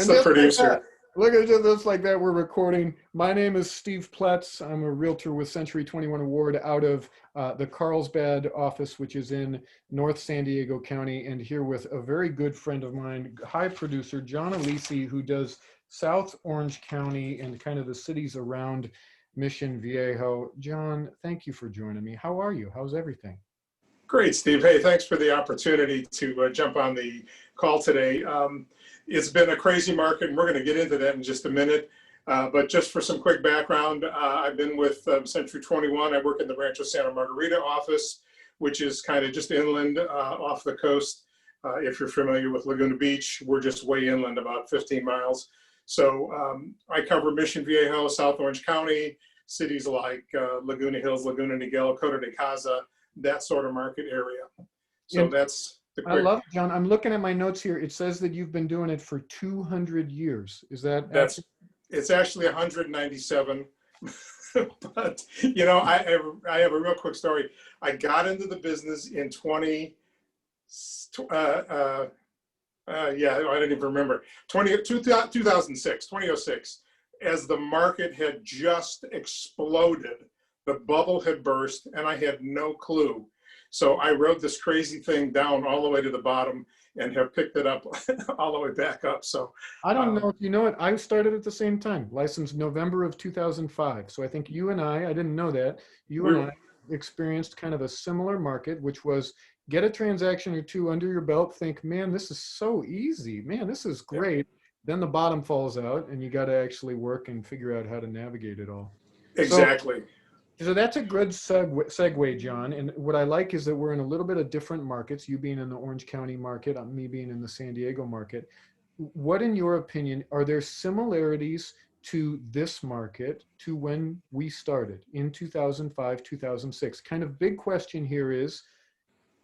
It's And the just like that, producer. look at just like that, we're recording. My name is Steve Ploetz. I'm a realtor with Century 21 Award out of the Carlsbad office, which is in North San Diego County, and here with a very good friend of mine, high producer, John Alisi, who does South Orange County and kind of the cities around Mission Viejo. John, thank you for joining me. How are you? How's everything? Great, Steve. Hey, thanks for the opportunity to jump on the call today. It's been a crazy market, and we're going to get into that in just a minute. But just for some quick background, I've been with Century 21. I work in the Rancho Santa Margarita office, which is kind of just inland off the coast. If you're familiar with Laguna Beach, we're just way inland, about 15 miles. So I cover Mission Viejo, South Orange County, cities like Laguna Hills, Laguna Niguel, Coto de Caza, that sort of market area. So And that's the I quick. love it, John. I'm looking at my notes here. It says that you've been doing it for 200 years. Is that accurate? It's actually 197. But I have a real quick story. I got into the business in 20 yeah, I don't even remember, 2006, as the market had just exploded. The bubble had burst and I had no clue. So I rode this crazy thing down all the way to the bottom and have picked it up all the way back up. So I don't know if you know it. I started at the same time, licensed November of 2005. So I think you and I didn't know that, you and I experienced kind of a similar market, which was get a transaction or two under your belt, think, man, this is so easy. Man, this is great. Then the bottom falls out and you got to actually work and figure out how to navigate it all. exactly. So that's a good segue, John. And what I like is that we're in a little bit of different markets, you being in the Orange County market, me being in the San Diego market. What, in your opinion, are there similarities to this market to when we started in 2005, 2006? Kind of big question here is,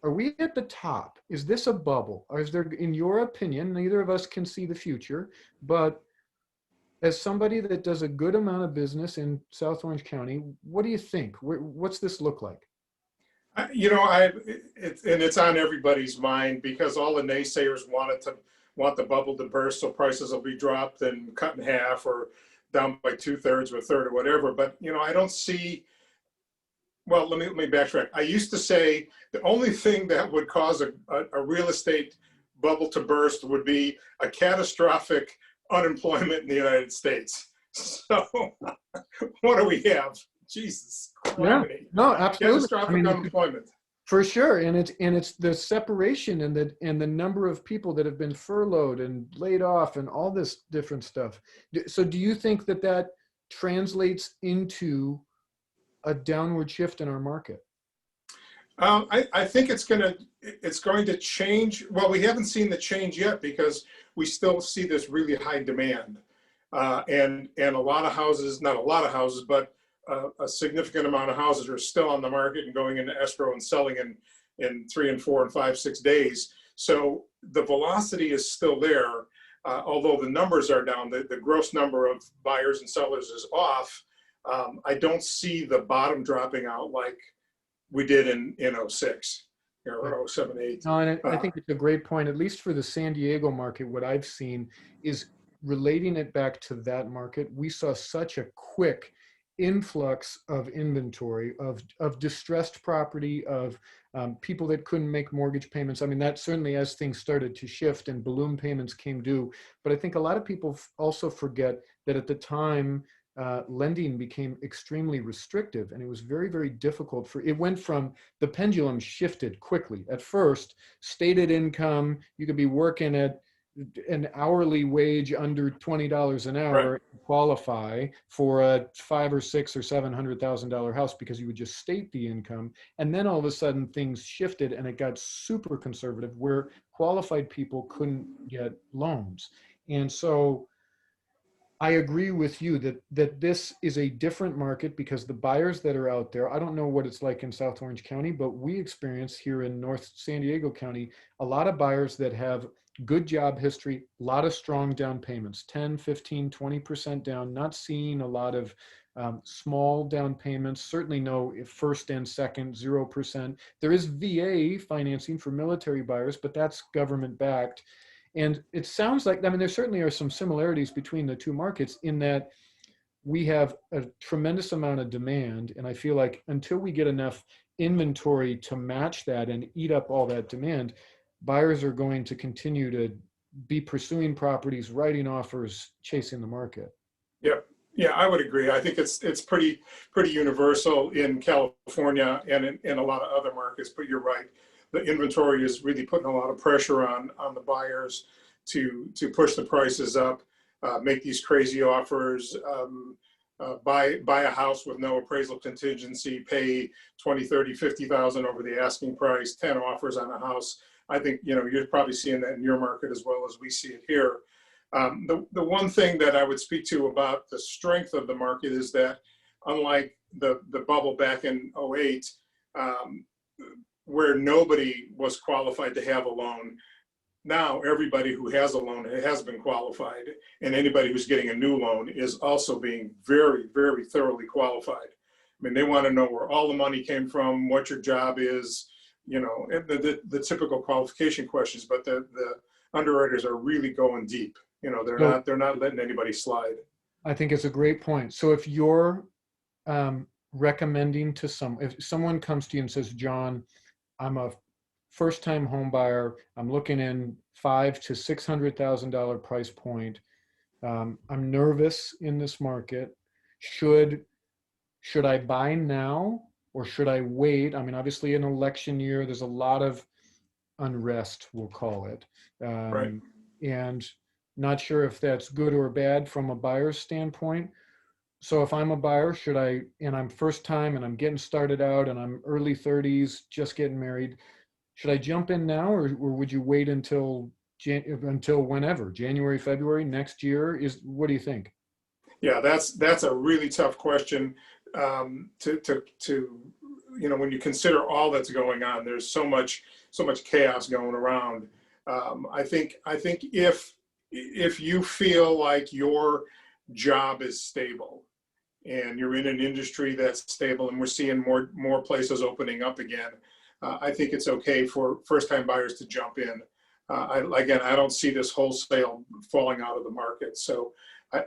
are we at the top? Is this a bubble? Or is there, in your opinion, neither of us can see the future, but as somebody that does a good amount of business in South Orange County, what do you think? What's this look like? It's on everybody's mind because all the naysayers want the bubble to burst, so prices will be dropped and cut in half or down by 2/3 or a third or whatever. But I don't see. Well, let me backtrack. I used to say the only thing that would cause a real estate bubble to burst would be a catastrophic unemployment in the United States. So what do we have? Jesus Christ. No, absolutely. Catastrophic unemployment. For sure. And it's the separation and the number of people that have been furloughed and laid off and all this different stuff. So do you think that translates into a downward shift in our market? I think it's going to change. Well, we haven't seen the change yet because we still see this really high demand, and a lot of houses, not a lot of houses, but a significant amount of houses are still on the market and going into escrow and selling in 3 and 4 and 5, 6 days. So the velocity is still there, although the numbers are down. The gross number of buyers and sellers is off. I don't see the bottom dropping out like we did in 06 or 07, 08. No, and I think it's a great point, at least for the San Diego market. What I've seen is relating it back to that market. We saw such a quick influx of inventory of distressed property, of people that couldn't make mortgage payments. I mean, that certainly as things started to shift and balloon payments came due. But I think a lot of people also forget that at the time, lending became extremely restrictive, and it was very, very difficult it went from, the pendulum shifted quickly. At first, stated income, you could be working at an hourly wage under $20 an hour, Right. qualify for a $500,000 or $600,000 or $700,000 house because you would just state the income. And then all of a sudden things shifted and it got super conservative where qualified people couldn't get loans. And so I agree with you that this is a different market because the buyers that are out there, I don't know what it's like in South Orange County, but we experience here in North San Diego County, a lot of buyers that have good job history, a lot of strong down payments, 10, 15, 20% down, not seeing a lot of small down payments, certainly no first and second, 0%. There is VA financing for military buyers, but that's government backed. And it sounds like, I mean, there certainly are some similarities between the two markets in that we have a tremendous amount of demand. And I feel like until we get enough inventory to match that and eat up all that demand, buyers are going to continue to be pursuing properties, writing offers, chasing the market. Yep. Yeah, I would agree. I think it's pretty universal in California and in a lot of other markets. But you're right, the inventory is really putting a lot of pressure on the buyers to push the prices up, make these crazy offers, buy a house with no appraisal contingency, pay 20, 30, 50,000 over the asking price, 10 offers on a house. I think you're probably seeing that in your market as well as we see it here. The one thing that I would speak to about the strength of the market is that unlike the bubble back in '08, where nobody was qualified to have a loan, now everybody who has a loan has been qualified, and anybody who's getting a new loan is also being very, very thoroughly qualified. I mean, they want to know where all the money came from, what your job is, the typical qualification questions, but the underwriters are really going deep. They're not letting anybody slide. I think it's a great point. So if you're recommending to if someone comes to you and says, John, I'm a first-time home buyer, I'm looking in $500,000 to $600,000 price point. I'm nervous in this market. Should I buy now or should I wait? I mean, obviously, an election year, there's a lot of unrest, we'll call it, Right. and not sure if that's good or bad from a buyer's standpoint. So if I'm a buyer, and I'm first time and I'm getting started out and I'm early 30s, just getting married, should I jump in now or would you wait until whenever, January, February, next year? What do you think? Yeah, that's a really tough question. When you consider all that's going on, there's so much chaos going around. I think if you feel like your job is stable and you're in an industry that's stable, and we're seeing more places opening up again, I think it's okay for first-time buyers to jump in. I don't see this wholesale falling out of the market. So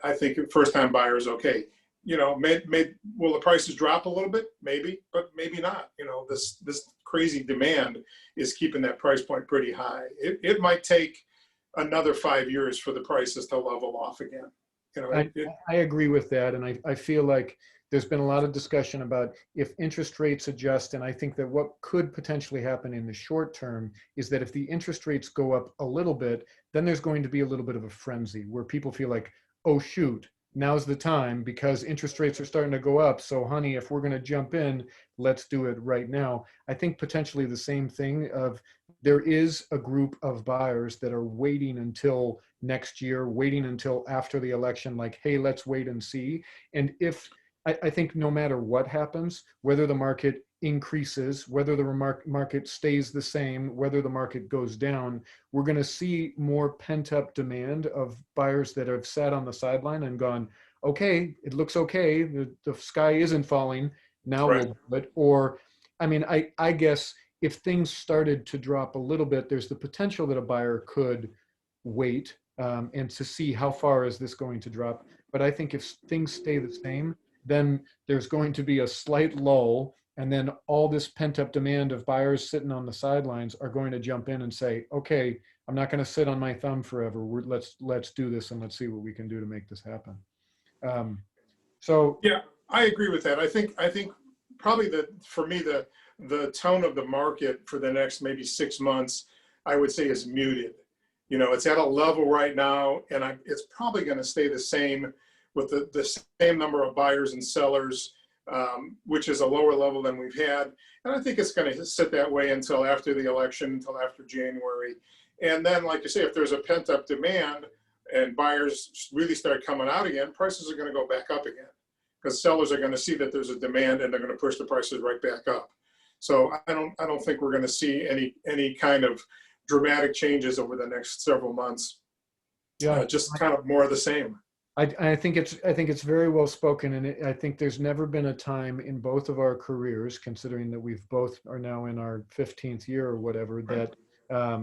I think first-time buyers, okay. Will the prices drop a little bit? Maybe, but maybe not. This crazy demand is keeping that price point pretty high. It might take another 5 years for the prices to level off again. I agree with that. And I feel like there's been a lot of discussion about if interest rates adjust. And I think that what could potentially happen in the short term is that if the interest rates go up a little bit, then there's going to be a little bit of a frenzy where people feel like, oh, shoot, now's the time because interest rates are starting to go up. So honey, if we're going to jump in, let's do it right now. I think potentially the same thing of there is a group of buyers that are waiting until next year, waiting until after the election, like, hey, let's wait and see. And I think no matter what happens, whether the market increases, whether the market stays the same, whether the market goes down, we're going to see more pent-up demand of buyers that have sat on the sideline and gone, okay, it looks okay, the sky isn't falling, now Right. we'll do it. Or, I mean, I guess if things started to drop a little bit, there's the potential that a buyer could wait and to see how far is this going to drop. But I think if things stay the same, then there's going to be a slight lull, and then all this pent-up demand of buyers sitting on the sidelines are going to jump in and say, okay, I'm not going to sit on my thumb forever. Let's do this and let's see what we can do to make this happen. Yeah, I agree with that. I think probably for me the tone of the market for the next maybe 6 months, I would say, is muted. It's at a level right now, and it's probably going to stay the same with the same number of buyers and sellers, which is a lower level than we've had. And I think it's going to sit that way until after the election, until after January. And then, like you say, if there's a pent-up demand and buyers really start coming out again, prices are going to go back up again because sellers are going to see that there's a demand and they're going to push the prices right back up. So I don't think we're going to see any kind of dramatic changes over the next several months. Yeah, just kind of more of the same. I think it's very well spoken, and I think there's never been a time in both of our careers, considering that we've both are now in our 15th year or whatever, Right. that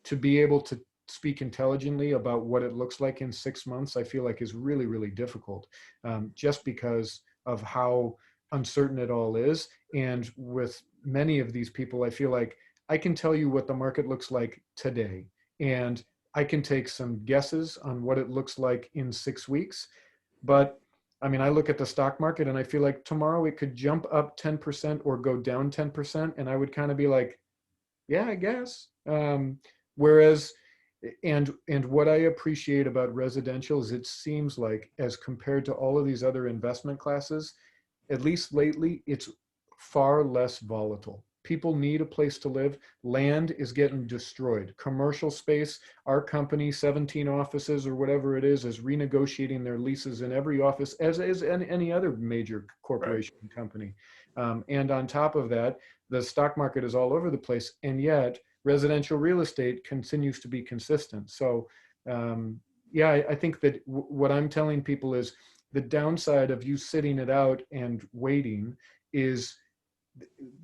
to be able to speak intelligently about what it looks like in 6 months, I feel like is really, really difficult, just because of how uncertain it all is. And with many of these people, I feel like I can tell you what the market looks like today, and I can take some guesses on what it looks like in 6 weeks. But I mean, I look at the stock market and I feel like tomorrow it could jump up 10% or go down 10%. And I would kind of be like, yeah, I guess. Whereas, and what I appreciate about residential is it seems like, as compared to all of these other investment classes, at least lately, it's far less volatile. People need a place to live. Land is getting destroyed. Commercial space, our company, 17 offices or whatever it is renegotiating their leases in every office, as is any other major corporation company. And on top of that, the stock market is all over the place, and yet residential real estate continues to be consistent. So yeah, I think that what I'm telling people is the downside of you sitting it out and waiting is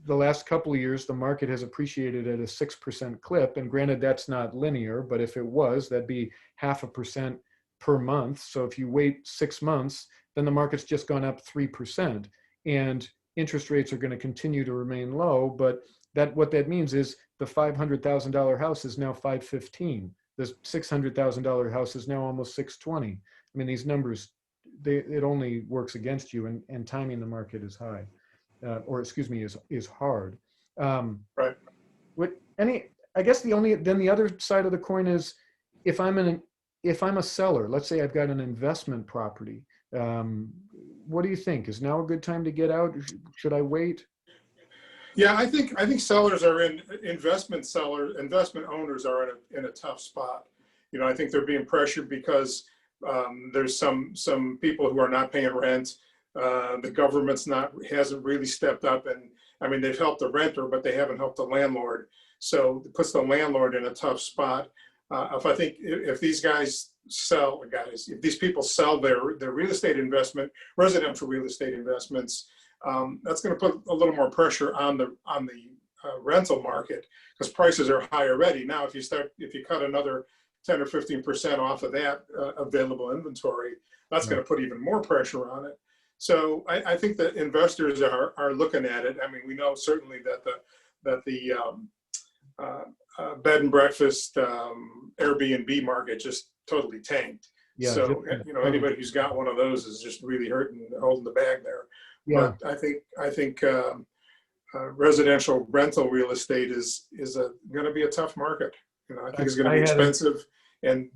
the last couple of years, the market has appreciated at a 6% clip. And granted, that's not linear, but if it was, that'd be 0.5% per month. So if you wait 6 months, then the market's just gone up 3%. And interest rates are going to continue to remain low. But what that means is the $500,000 house is now 515. The $600,000 house is now almost 620. I mean, these numbers, it only works against you, and timing the market is high. Or excuse me, is hard. Right. I guess then the other side of the coin is if I'm a seller, let's say I've got an investment property. What do you think? Is now a good time to get out? Should I wait? Yeah, I think sellers are investment owners are in a tough spot. You know, I think they're being pressured because there's some people who are not paying rent. The government's hasn't really stepped up, and I mean, they've helped the renter, but they haven't helped the landlord. So it puts the landlord in a tough spot. If these people sell their real estate investment, residential real estate investments, that's going to put a little more pressure on the rental market because prices are high already. Now, if you cut another 10 or 15% off of that available inventory, that's going to put even more pressure on it. So I think that investors are looking at it. I mean, we know certainly that the bed and breakfast Airbnb market just totally tanked. Yeah, so anybody who's got one of those is just really hurting, holding the bag there. Yeah. But I think residential rental real estate is going to be a tough market. I think it's going to be expensive, and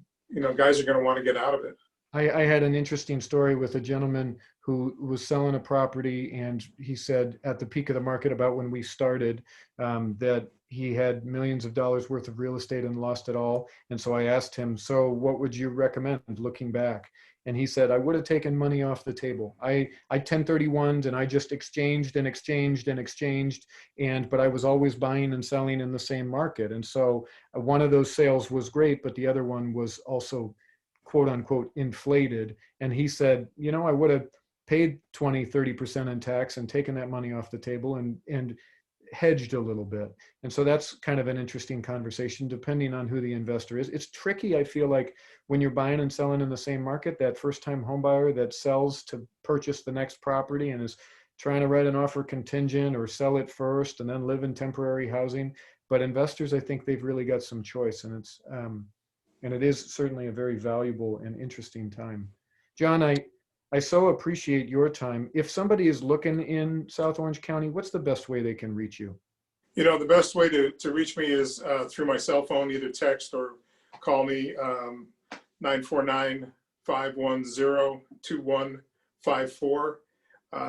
guys are going to want to get out of it. I had an interesting story with a gentleman who was selling a property, and he said at the peak of the market, about when we started, that he had millions of dollars worth of real estate and lost it all. And so I asked him, so what would you recommend looking back? And he said, I would have taken money off the table. I 1031'd and I just exchanged, but I was always buying and selling in the same market. And so one of those sales was great, but the other one was also quote unquote inflated. And he said, I would have paid 20-30% in tax and taken that money off the table and hedged a little bit. And so that's kind of an interesting conversation depending on who the investor is. It's tricky, I feel like, when you're buying and selling in the same market, that first-time home buyer that sells to purchase the next property and is trying to write an offer contingent or sell it first and then live in temporary housing. But investors, I think they've really got some choice, and it is certainly a very valuable and interesting time. John, I so appreciate your time. If somebody is looking in South Orange County, what's the best way they can reach you? The best way to reach me is through my cell phone, either text or call me, 949-510-2154.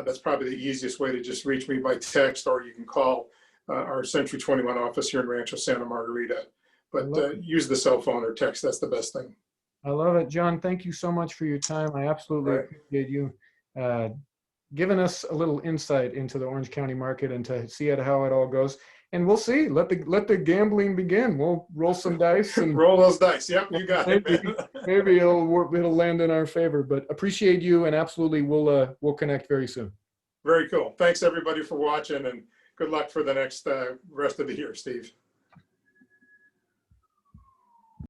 That's probably the easiest way to just reach me by text, or you can call our Century 21 office here in Rancho Santa Margarita. But use the cell phone or text. That's the best thing. I love it. John, thank you so much for your time. I absolutely appreciate you giving us a little insight into the Orange County market and to see how it all goes. And we'll see. Let the gambling begin. We'll roll some dice and roll those dice. Yep, you got it. Maybe it'll land in our favor. But appreciate you, and absolutely we'll connect very soon. Very cool. Thanks everybody for watching, and good luck for the next rest of the year, Steve.